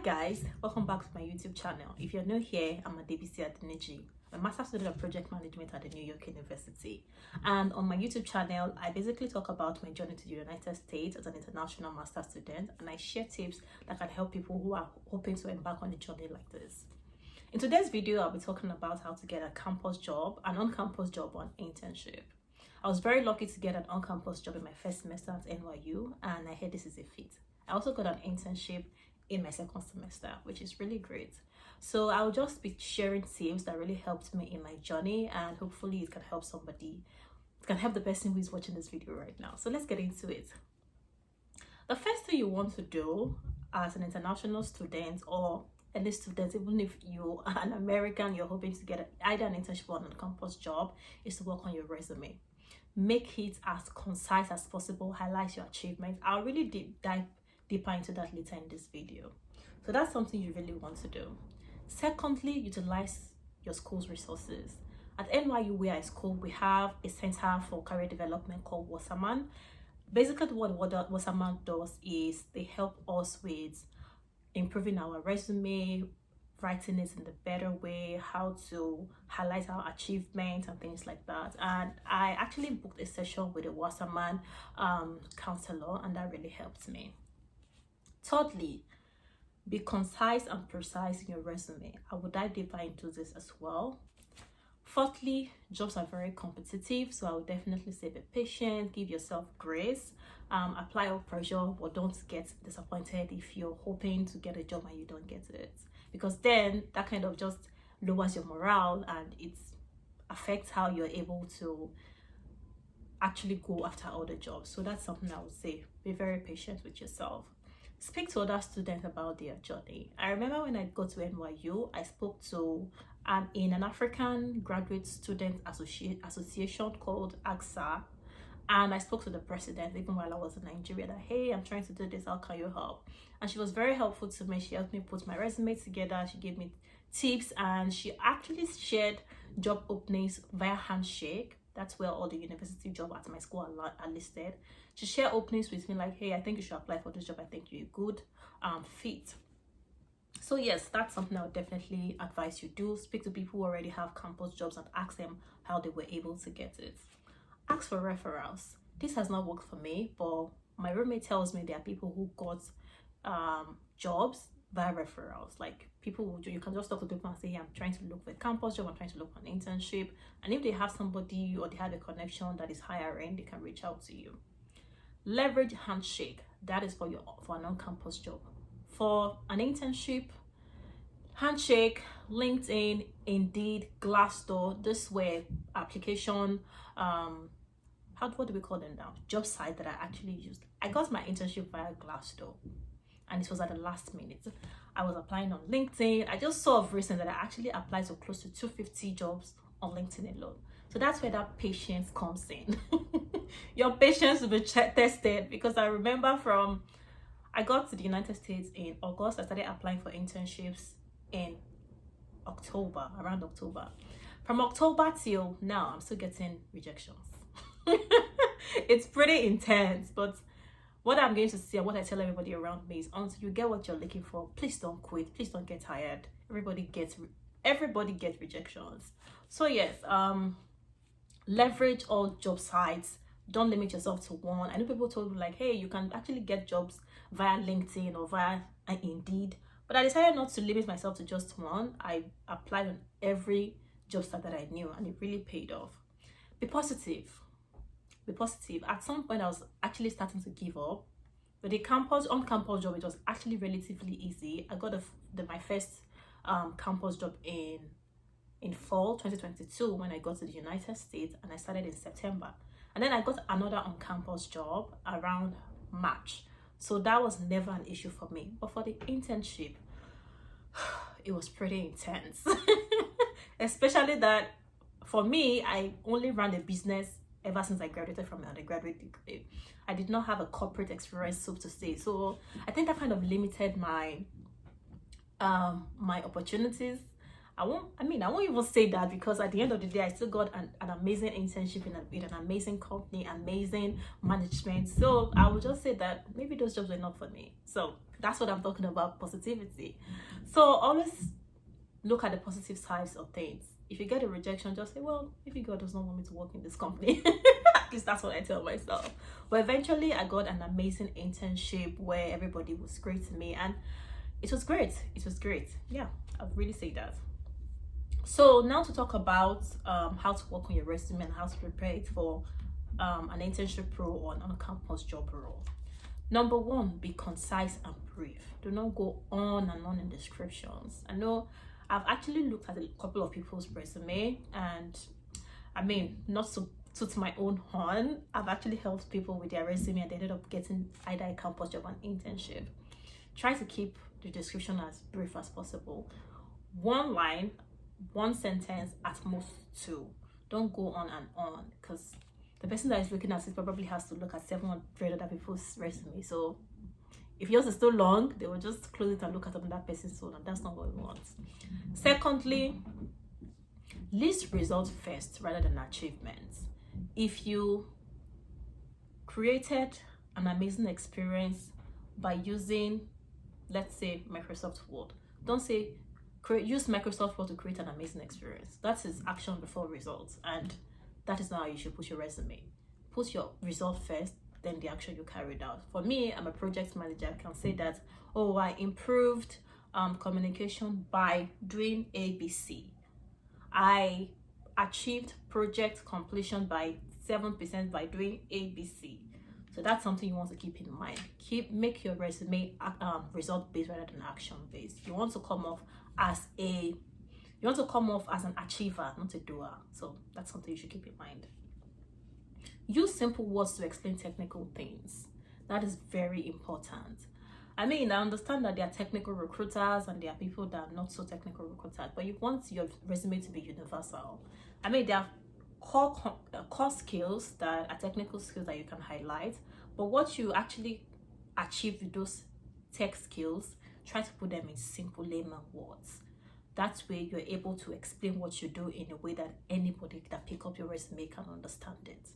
guys, welcome back to my YouTube channel. If you're new here, I'm Adebisi Adeniji, a master's student of project management at the New York University. And on my YouTube channel, I basically talk about my journey to the United States as an international master's student, and I share tips that can help people who are hoping to embark on a journey like this. In today's video, I'll be talking about how to get a campus job, an on-campus job on internship. I was very lucky to get an on-campus job in my first semester at NYU, and I heard this is a fit. I also got an internship in my second semester, which is really great. So I'll just be sharing tips that really helped me in my journey, and hopefully it can help somebody. It can help the person who is watching this video right now. So let's get into it. The first thing you want to do as an international student, or any student, even if you are an American, you're hoping to get either an internship or an on-campus job, is to work on your resume. Make it as concise as possible, highlight your achievements. I'll really dive deeper into that later in this video. So that's something you really want to do. Secondly, utilize your school's resources. At NYU, where I school, we have a center for career development called Wasserman. Basically, what Wasserman does is they help us with improving our resume, writing it in the better way, how to highlight our achievements and things like that. And I actually booked a session with a Wasserman counselor, and that really helped me. Thirdly, be concise and precise in your resume. I will dive deeper into this as well. Fourthly, jobs are very competitive, so I would definitely say be patient, give yourself grace, apply all pressure, but don't get disappointed if you're hoping to get a job and you don't get it, because then that kind of just lowers your morale and it affects how you're able to actually go after other jobs. So that's something I would say. Be very patient with yourself. Speak to other students about their journey. I remember when I got to NYU, I spoke to in an African Graduate Student Association called AGSA, and I spoke to the president even while I was in Nigeria that, hey, I'm trying to do this, how can you help? And she was very helpful to me. She helped me put my resume together. She gave me tips, and she actually shared job openings via Handshake. That's where all the university jobs at my school are listed. She shared openings with me like, hey, I think you should apply for this job. I think you're a good fit. So yes, that's something I would definitely advise you do. Speak to people who already have campus jobs and ask them how they were able to get it. Ask for referrals. This has not worked for me, but my roommate tells me there are people who got jobs via referrals. Like people will do, you can just talk to people and say, hey, I'm trying to look for a campus job, I'm trying to look for an internship, and if they have somebody or they have a connection that is higher end, they can reach out to you. Leverage Handshake. That is for an on-campus job. For an internship, Handshake, LinkedIn, Indeed, Glassdoor, this were application what do we call them now, job site that I actually used. I got my internship via Glassdoor, and it was at the last minute. I was applying on LinkedIn. I just saw of recent that I actually applied to close to 250 jobs on LinkedIn alone. So that's where that patience comes in. Your patience will be tested, because I remember I got to the United States in August. I started applying for internships in October, around October. From October till now, I'm still getting rejections. It's pretty intense, but what I'm going to say, what I tell everybody around me is, until you get what you're looking for, please don't quit, please don't get tired. Everybody gets rejections. So yes, leverage all job sites. Don't limit yourself to one. I know people told me like, hey, you can actually get jobs via LinkedIn or via Indeed, but I decided not to limit myself to just one. I applied on every job site that I knew, and it really paid off. Be positive. At some point I was actually starting to give up, but the on-campus job, it was actually relatively easy. I got my first campus job in fall 2022 when I got to the United States, and I started in September, and then I got another on-campus job around March. So that was never an issue for me. But for the internship, it was pretty intense. Especially that for me, I only ran a business ever since I graduated from my undergraduate degree. I did not have a corporate experience, so to say. So I think that kind of limited my my opportunities. I won't even say that, because at the end of the day, I still got an amazing internship in an amazing company, amazing management. So I would just say that maybe those jobs were not for me. So that's what I'm talking about, positivity. So always look at the positive sides of things. If you get a rejection, just say, well, maybe God does not want me to work in this company. At least that's what I tell myself. But eventually I got an amazing internship where everybody was great to me, and it was great. It was great. Yeah, I'd really say that. So now to talk about how to work on your resume and how to prepare it for an internship role or an on-campus job role. Number one, be concise and brief. Do not go on and on in descriptions. I know I've actually looked at a couple of people's resume, and I mean, not to toot my own horn, I've actually helped people with their resume and they ended up getting either a campus job or an internship. Try to keep the description as brief as possible. One line, one sentence, at most two. Don't go on and on, because the person that is looking at it probably has to look at 700 other people's resume. So if yours is too long, they will just close it and look at another person's own, and that's not what we want. Secondly, list results first rather than achievements. If you created an amazing experience by using, let's say, Microsoft Word, don't say use Microsoft Word to create an amazing experience. That is action before results, and that is not how you should put your resume. Put your result first, then the action you carried out. For me, I'm a project manager. I can say that, oh, I improved communication by doing ABC. I achieved project completion by 7% by doing ABC. So that's something you want to keep in mind. Make your resume result based rather than action based. You want to come off as an achiever, not a doer. So that's something you should keep in mind. Use simple words to explain technical things. That is very important. I mean, I understand that there are technical recruiters and there are people that are not so technical recruiters, but you want your resume to be universal. I mean, there are core skills that are technical skills that you can highlight, but what you actually achieve with those tech skills, try to put them in simple layman words. That way you're able to explain what you do in a way that anybody that pick up your resume can understand it.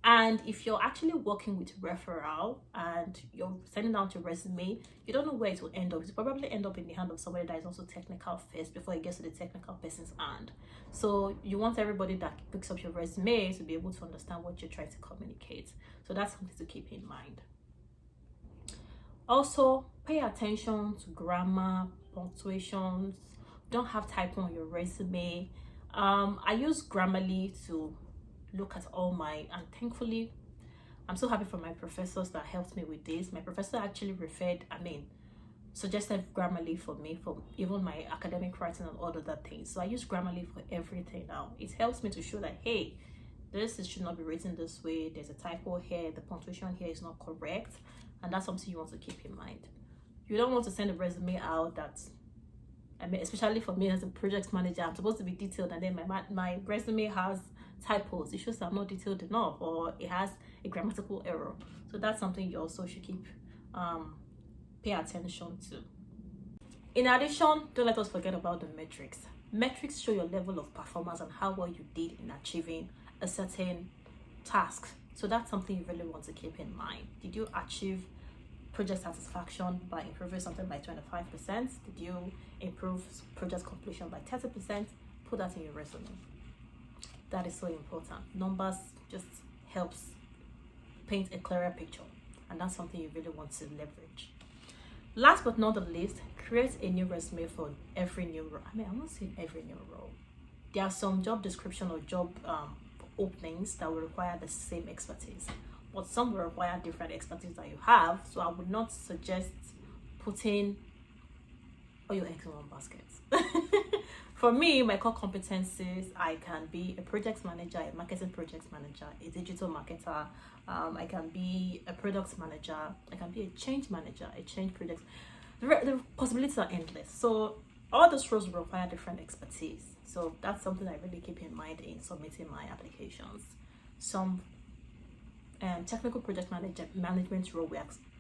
And if you're actually working with referral and you're sending out your resume, you don't know where it will end up. It will probably end up in the hand of somebody that is also technical first before it gets to the technical person's hand. So you want everybody that picks up your resume to be able to understand what you're trying to communicate. So that's something to keep in mind. Also, pay attention to grammar, punctuations. Don't have typo on your resume. I use Grammarly to look at all my, and thankfully I'm so happy for my professors that helped me with this. My professor actually suggested Grammarly for me for even my academic writing and all other things. So I use Grammarly for everything now. It helps me to show that, hey, this should not be written this way, there's a typo here, the punctuation here is not correct, and that's something you want to keep in mind. You don't want to send a resume out that's, I mean, especially for me as a project manager, I'm supposed to be detailed, and then my resume has typos. It shows I'm not detailed enough, or it has a grammatical error. So that's something you also should keep pay attention to. In addition, don't let us forget about the metrics. Metrics show your level of performance and how well you did in achieving a certain task. So that's something you really want to keep in mind. Did you achieve project satisfaction by improving something by 25%? Did you improve project completion by 30%? Put that in your resume. That is so important. Numbers just helps paint a clearer picture, and that's something you really want to leverage. Last but not the least, create a new resume for every new role. I mean, I'm not saying every new role. There are some job description or job openings that will require the same expertise, but some will require different expertise that you have. So I would not suggest putting all your eggs in one basket. For me, my core competencies, I can be a project manager, a marketing project manager, a digital marketer. I can be a product manager. I can be a change manager, a change project. The possibilities are endless. So all those roles will require different expertise. So that's something I really keep in mind in submitting my applications. Some technical project management role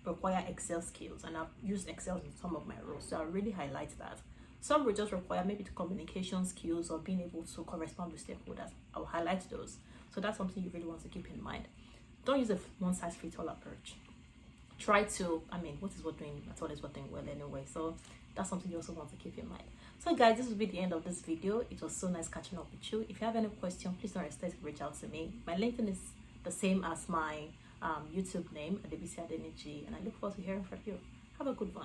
require Excel skills, and I've used Excel in some of my roles, so I really highlight that. Some will just require maybe the communication skills or being able to correspond with stakeholders. I'll highlight those. So that's something you really want to keep in mind. Don't use a one-size-fits-all approach. Try to, what is what doing at all is what doing well anyway. So that's something you also want to keep in mind. So guys, this will be the end of this video. It was so nice catching up with you. If you have any question, please don't hesitate to reach out to me. My LinkedIn is the same as my YouTube name, Adebisi Adeniji, and I look forward to hearing from you. Have a good one.